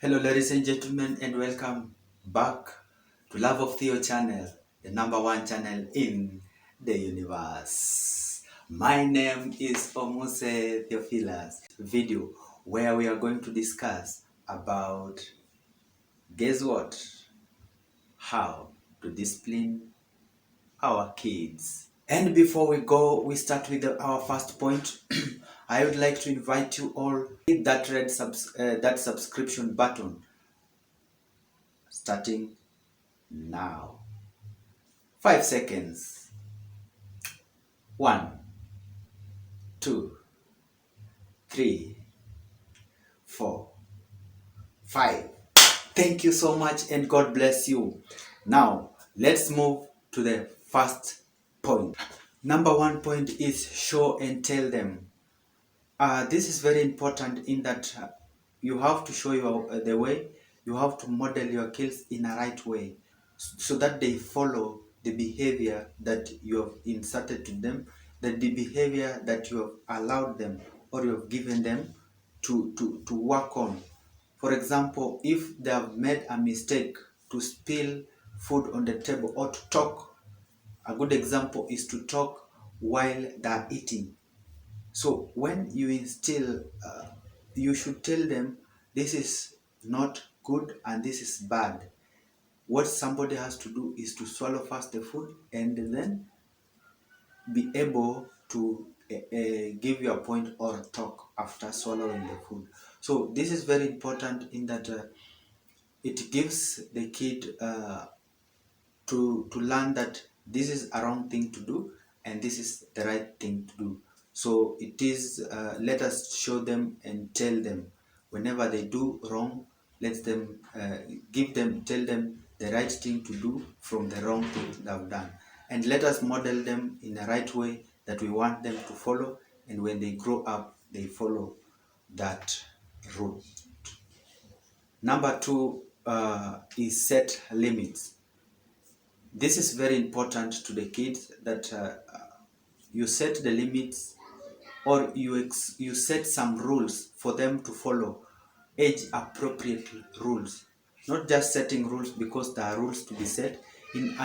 Hello ladies and gentlemen, and welcome back to Love of Theo channel, the #1 channel in the universe. My name is Omuse Theophilus. Video where we are going to discuss about, guess what, how to discipline our kids. And before we go, we start with our first point. I would like to invite you all, hit that red that subscription button starting now. 5 seconds. 1, 2, 3, 4, 5. Thank you so much and God bless you. Now, let's move to the first point. #1 point is show and tell them. This is very important in that you have to show the way, you have to model your kids in a right way so that they follow the behavior that you have inserted to them, the behavior that you have allowed them or you have given them to work on. For example, if they have made a mistake to spill food on the table or to talk, a good example is to talk while they're eating. So when you instill, you should tell them this is not good and this is bad. What somebody has to do is to swallow first the food and then be able to give your point or talk after swallowing the food. So this is very important in that it gives the kid to learn that this is a wrong thing to do and this is the right thing to do. So it is, let us show them and tell them whenever they do wrong, let them tell them the right thing to do from the wrong thing they have done, and let us model them in the right way that we want them to follow, and when they grow up they follow that route. #2 is set limits. This is very important to the kids that you set the limits, or you set some rules for them to follow, age appropriate rules, not just setting rules because there are rules to be set in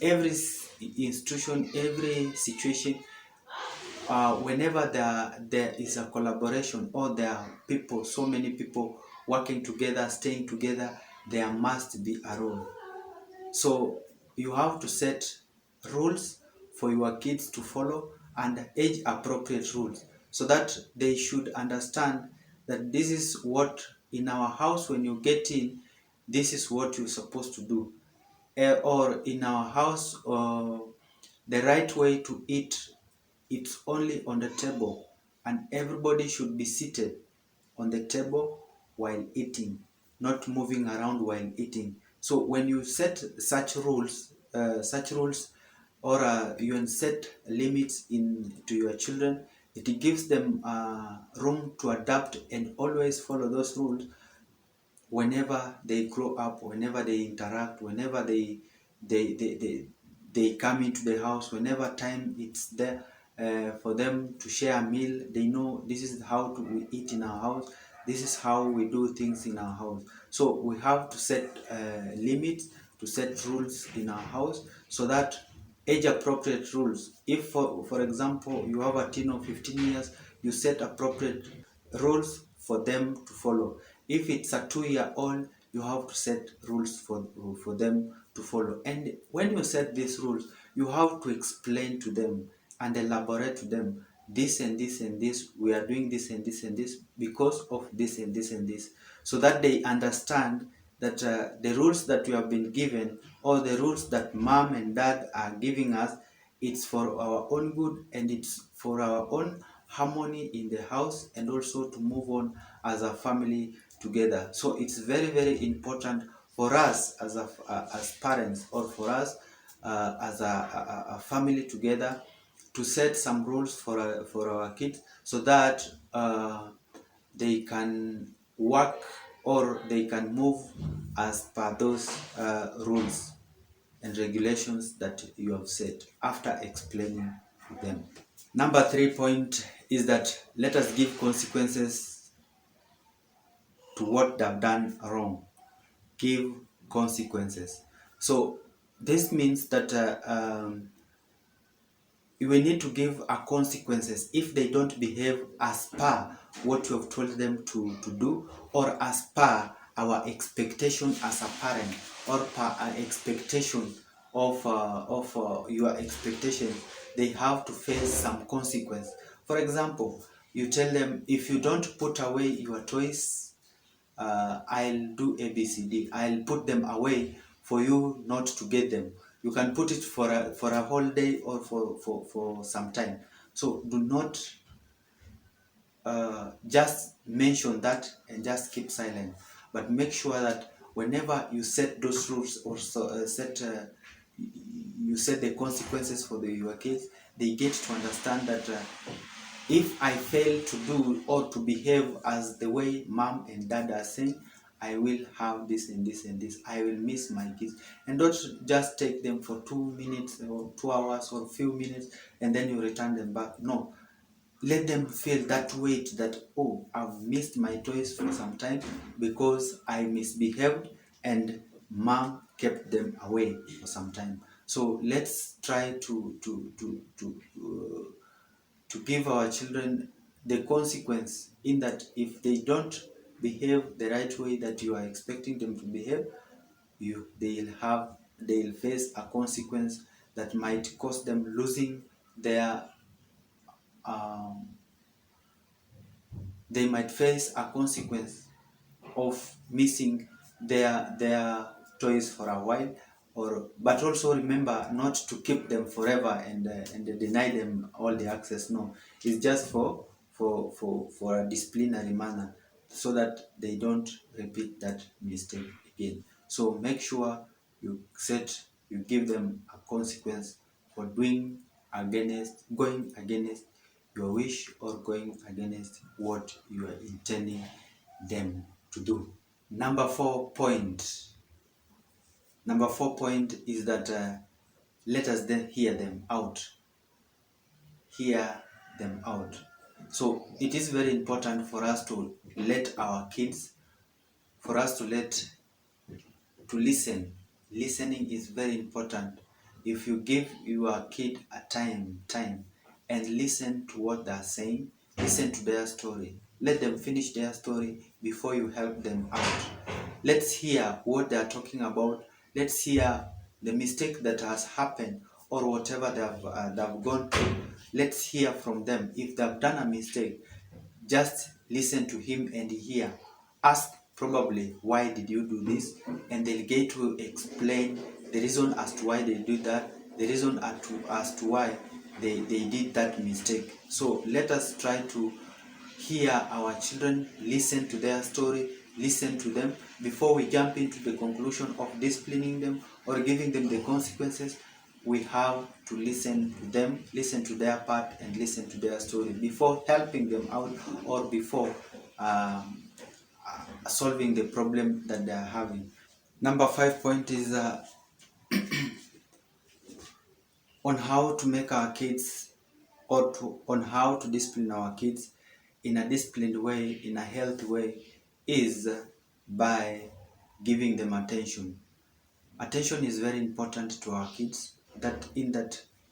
every institution, every situation. Whenever there is a collaboration or there are people, so many people working together, staying together, there must be a rule. So you have to set rules for your kids to follow, and age appropriate rules, so that they should understand that this is what in our house, when you get in, this is what you're supposed to do. Or in our house, the right way to eat, it's only on the table, and everybody should be seated on the table while eating, not moving around while eating. So when you set such rules, or you set limits to your children, it gives them room to adapt and always follow those rules whenever they grow up, whenever they interact, whenever they come into the house, whenever time it's there for them to share a meal, they know this is how we eat in our house, this is how we do things in our house. So we have to set limits, to set rules in our house, so that age appropriate rules. If for example you have a teen of 15 years, you set appropriate rules for them to follow. If it's a 2-year-old, you have to set rules for them to follow. And when you set these rules, you have to explain to them and elaborate to them, this and this and this, we are doing this and this and this because of this and this and this, so that they understand that the rules that we have been given, or the rules that mom and dad are giving us, it's for our own good and it's for our own harmony in the house, and also to move on as a family together. So it's very, very important for us as parents, or for us as a family together, to set some rules for our kids, so that they can work, or they can move as per those rules and regulations that you have set after explaining them. #3 point is that let us give consequences to what they've done wrong. Give consequences. So this means that we need to give a consequences if they don't behave as per what you have told them to do, or as per our expectation as a parent, or per an expectation of your expectation. They have to face some consequence. For example, you tell them, if you don't put away your toys, I'll do ABCD. I'll put them away for you not to get them. You can put it for a whole day or for some time. So do not just mention that and just keep silent, but make sure that whenever you set those rules, or you set the consequences for your kids, they get to understand that if I fail to do or to behave as the way mom and dad are saying, I will have this and this and this. I will miss my kids. And don't just take them for 2 minutes or 2 hours or a few minutes and then you return them back. No. Let them feel that weight that, oh, I've missed my toys for some time because I misbehaved and mom kept them away for some time. So let's try to give our children the consequence, in that if they don't behave the right way that you are expecting them to behave, they'll face a consequence that might cost them losing their um, they might face a consequence of missing their toys for a while, or but also remember not to keep them forever and deny them all the access. No, it's just for a disciplinary manner, so that they don't repeat that mistake again. So make sure you give them a consequence for going against your wish, or going against what you are intending them to do. Number 4 point is that let us then hear them out. Hear them out. So it is very important for us to let our kids, for us to listen. Listening is very important. If you give your kid a time and listen to what they're saying, listen to their story. Let them finish their story before you help them out. Let's hear what they're talking about. Let's hear the mistake that has happened, or whatever they've gone through. Let's hear from them. If they've done a mistake, just listen to him and hear. Ask probably, why did you do this? And they'll get to explain the reason as to why they do that, the reason as to why they did that mistake. So let us try to hear our children, listen to their story, listen to them before we jump into the conclusion of disciplining them or giving them the consequences. We have to listen to them, listen to their part, and listen to their story before helping them out, or before solving the problem that they are having. Number 5 point is on how to make our kids, on how to discipline our kids in a disciplined way, in a healthy way, is by giving them attention. Attention is very important to our kids. That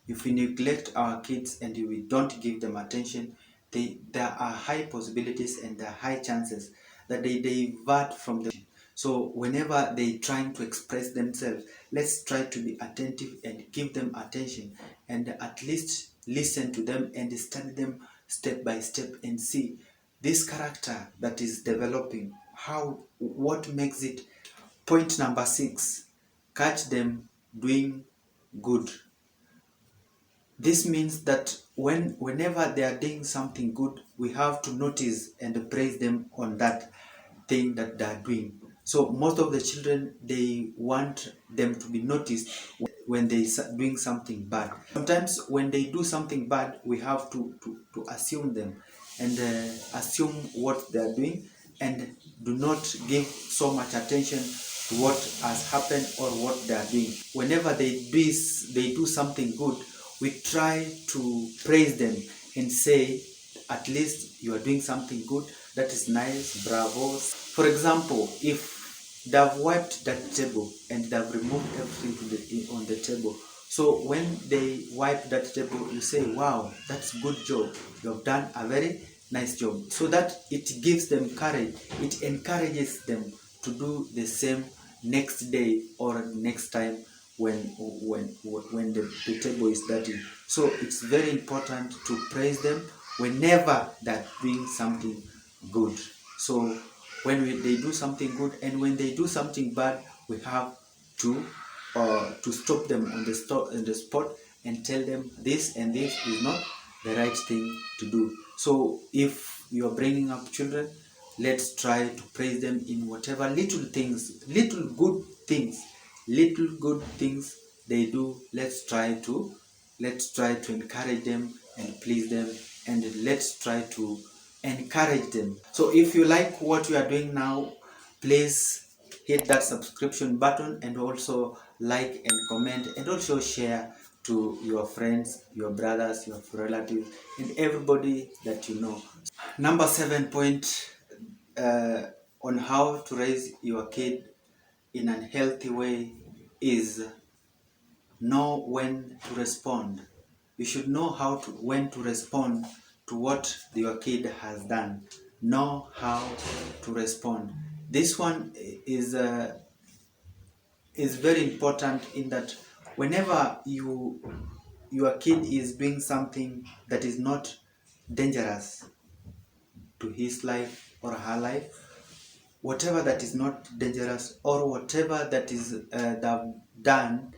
if we neglect our kids and we don't give them attention, there are high possibilities and there are high chances that they divert from the. So whenever they trying to express themselves, let's try to be attentive and give them attention, and at least listen to them and study them step by step and see this character that is developing, what makes it. Point number 6, catch them doing good. This means that whenever they are doing something good, we have to notice and praise them on that thing that they are doing. So most of the children, they want them to be noticed when they are doing something bad. Sometimes when they do something bad, we have to assume them and assume what they are doing, and do not give so much attention to what has happened or what they are doing. Whenever they do something good, we try to praise them and say, at least you are doing something good. that is nice, bravo. For example, if they have wiped that table and they have removed everything on the table, so when they wipe that table, you say, wow, that's good job, you have done a very nice job. So that it gives them courage, it encourages them to do the same next day or next time when the table is dirty. So it's very important to praise them whenever they're doing something good. So when they do something good, and when they do something bad, we have to stop them on the spot and tell them this and this is not the right thing to do. So if you are bringing up children, let's try to praise them in whatever little things, little good things they do. Let's try to encourage them and please them, and let's try to encourage them. So if you like what we are doing now, please hit that subscription button, and also like and comment, and also share to your friends, your brothers, your relatives, and everybody that you know. Number 7 point on how to raise your kid in a healthy way is know when to respond. You should know when to respond to what your kid has done. Know how to respond. This one is very important, in that whenever your kid is doing something that is not dangerous to his life or her life, whatever that is not dangerous, or whatever that is done,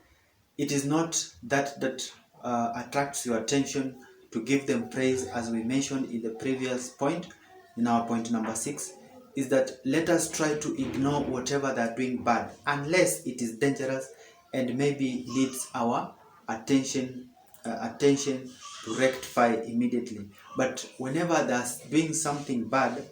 it is not that attracts your attention, to give them praise, as we mentioned in the previous point, in our point number 6, is that let us try to ignore whatever they are doing bad, unless it is dangerous and maybe needs our attention to rectify immediately. But whenever they're doing something bad,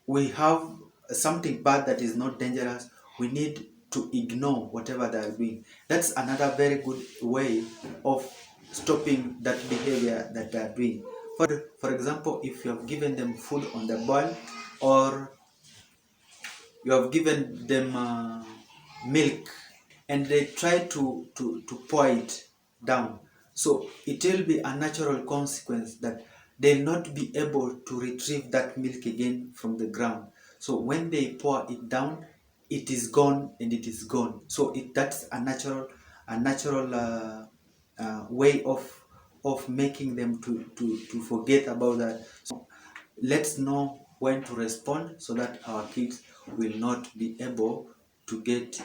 we have something bad that is not dangerous, we need to ignore whatever they are doing. That's another very good way of stopping that behavior that they are doing. For example, if you have given them food on the boil, or you have given them milk, and they try to pour it down, so it will be a natural consequence that they'll not be able to retrieve that milk again from the ground. So when they pour it down, it is gone, and it is gone. So that's a natural way of making them to forget about that. So let's know when to respond, so that our kids will not be able to get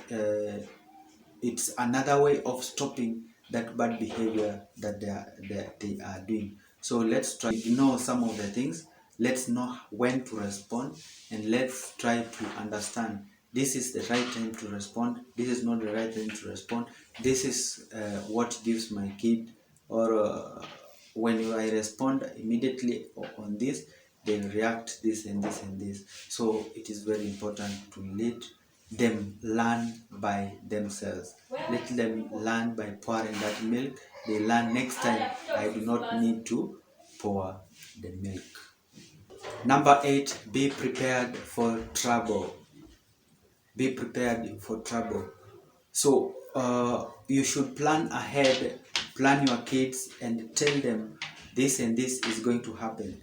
it's another way of stopping that bad behavior that they are doing. So let's try to know some of the things, let's know when to respond, and let's try to understand this is the right time to respond, this is not the right time to respond, this is what gives my kid, or when I respond immediately on this, they react this and this and this. So it is very important to let them learn by themselves. Let them learn by pouring that milk. They learn next time, I do not need to pour the milk. Number 8, be prepared for trouble. Be prepared for trouble. So you should plan ahead, plan your kids, and tell them this and this is going to happen.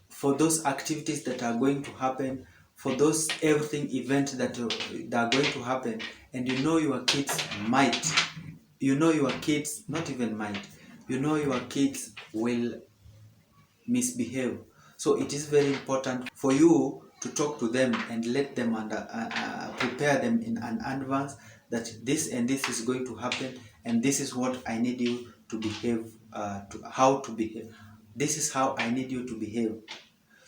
For those activities that are going to happen, for those everything events that are going to happen, and you know your kids might, not even might, your kids will misbehave. So it is very important for you to talk to them and let them prepare them in an advance, that this and this is going to happen, and this is what I need you to behave, how to behave. This is how I need you to behave.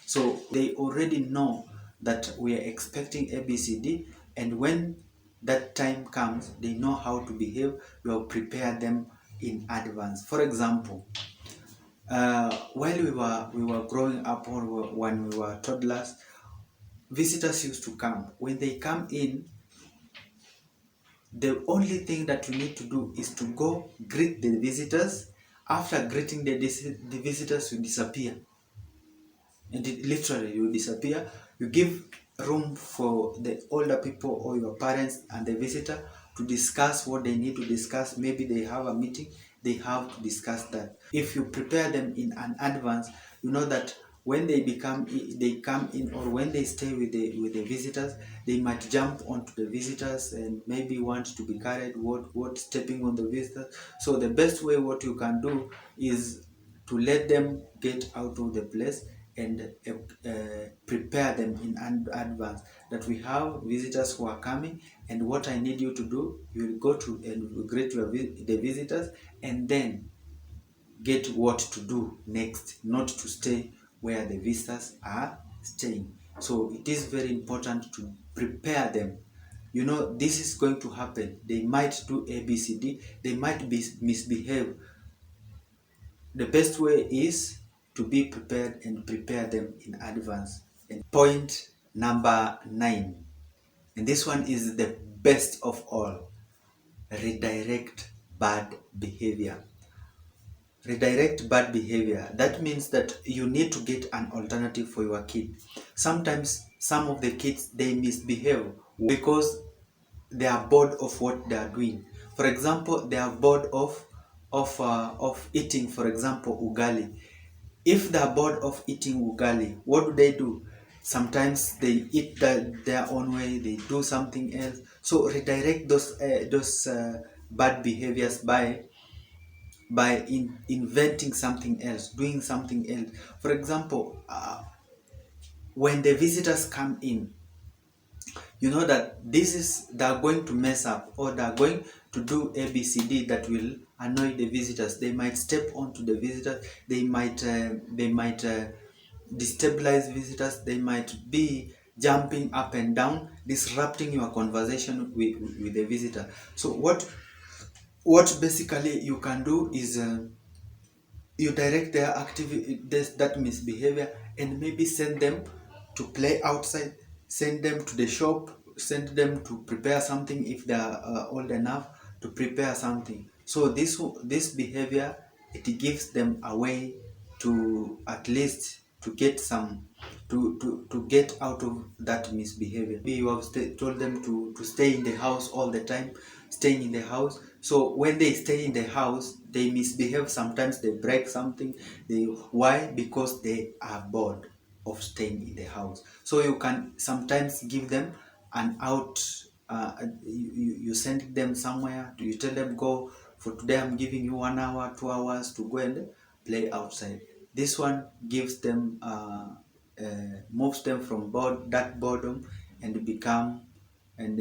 So they already know that we are expecting ABCD, and when that time comes, they know how to behave. You have prepared them in advance. For example, while we were growing up, or when we were toddlers, visitors used to come. When they come in, the only thing that you need to do is to go greet the visitors. After greeting the visitors, you disappear. and it literally you disappear. You give room for the older people or your parents and the visitor to discuss what they need to discuss. Maybe they have a meeting, they have to discuss that. If you prepare them in an advance, you know that when they come in, or when they stay with the visitors, they might jump onto the visitors and maybe want to be carried, what stepping on the visitors. So the best way what you can do is to let them get out of the place, and prepare them in advance that we have visitors who are coming, and what I need you to do, you will go to and greet the visitors, and then get what to do next, not to stay where the visitors are staying. So it is very important to prepare them. You know, this is going to happen. They might do ABCD, they might misbehave. The best way is to be prepared and prepare them in advance. And point number 9, and this one is the best of all: redirect bad behavior. Redirect bad behavior. That means that you need to get an alternative for your kid. Sometimes some of the kids, they misbehave because they are bored of what they are doing. For example, they are bored of eating, for example, ugali. If they are bored of eating ugali, what do? Sometimes they eat their own way, they do something else. So redirect those bad behaviors by inventing something else, doing something else. For example, when the visitors come in, you know that they're going to mess up, or they're going to do ABCD that will annoy the visitors. They might step onto the visitors, they might destabilize visitors, they might be jumping up and down, disrupting your conversation with the visitor. So what basically you can do is you direct their activity, that misbehavior, and maybe send them to play outside, send them to the shop, send them to prepare something if they are old enough to prepare something. So this behavior, it gives them a way to at least to get some to get out of that misbehavior. Maybe you have told them to stay in the house all the time, staying in the house. So when they stay in the house, they misbehave. Sometimes they break something. Why? Because they are bored of staying in the house. So you can sometimes give them an out. You send them somewhere. You tell them, go for today. I'm giving you 1 hour, 2 hours to go and play outside. This one gives them moves them from that boredom, and become and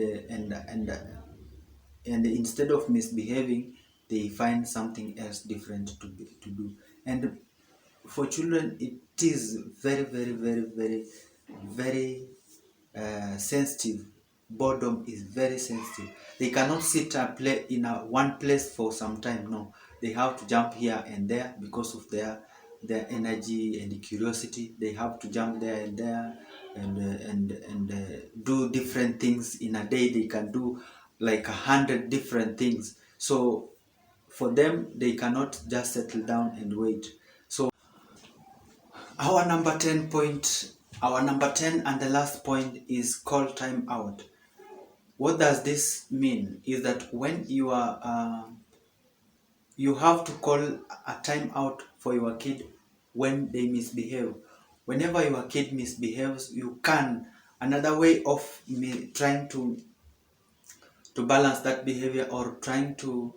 instead of misbehaving, they find something else different to do. And for children, it is very, very, very, very, very sensitive. Boredom is very sensitive. They cannot sit and play in one place for some time. No, they have to jump here and there because of their energy and curiosity. They have to jump there and there, and do different things in a day. They can do like 100 different things. So for them, they cannot just settle down and wait. So our number 10 point, our number 10 and the last point is call time out. What does this mean? Is that when you have to call a time out for your kid when they misbehave. Whenever your kid misbehaves, you can. Another way of trying to balance that behavior, or trying to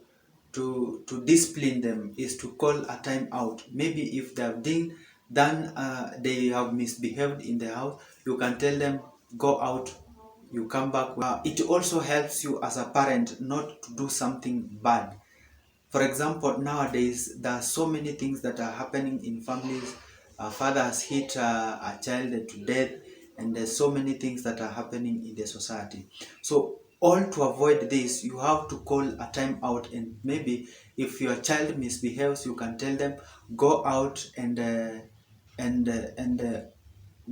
discipline them, is to call a time out. Maybe if they have they have misbehaved in the house, you can tell them, go out, you come back. It also helps you as a parent not to do something bad. For example, nowadays there are so many things that are happening in families. A father has hit a child to death, and there's so many things that are happening in the society. So all to avoid this, you have to call a time out, and maybe if your child misbehaves, you can tell them, go out and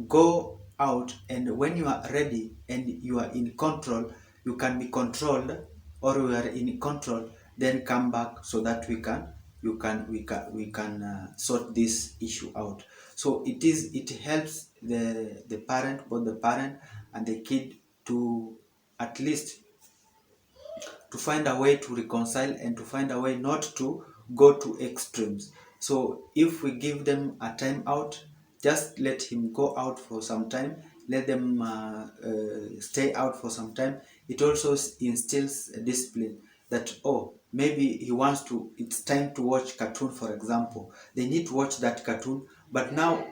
go out, and when you are ready and you are in control, you can be controlled, or you are in control, then come back, so that we can sort this issue out. So So it helps the parent, both the parent and the kid, to at least to find a way to reconcile and to find a way not to go to extremes. So if we give them a time out, just let him go out for some time, let them stay out for some time. It also instills a discipline that, oh, maybe he wants to, it's time to watch cartoon, for example. They need to watch that cartoon, but now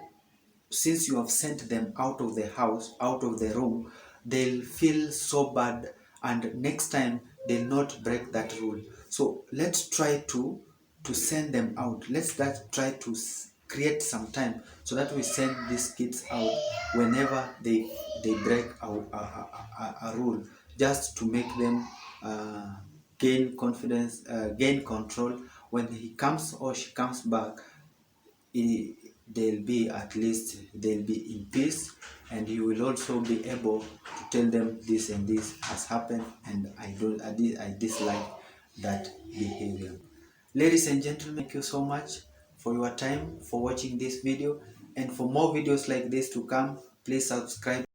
since you have sent them out of the house, out of the room, they'll feel so bad, and next time they'll not break that rule. So let's try to send them out. Let's try to create some time so that we send these kids out whenever they break a rule, just to make them gain confidence, gain control. When he comes or she comes back, they'll be, at least they'll be in peace, and you will also be able to tell them this and this has happened, and I dislike that behavior. Ladies and gentlemen, thank you so much for your time, for watching this video, and for more videos like this to come, please subscribe.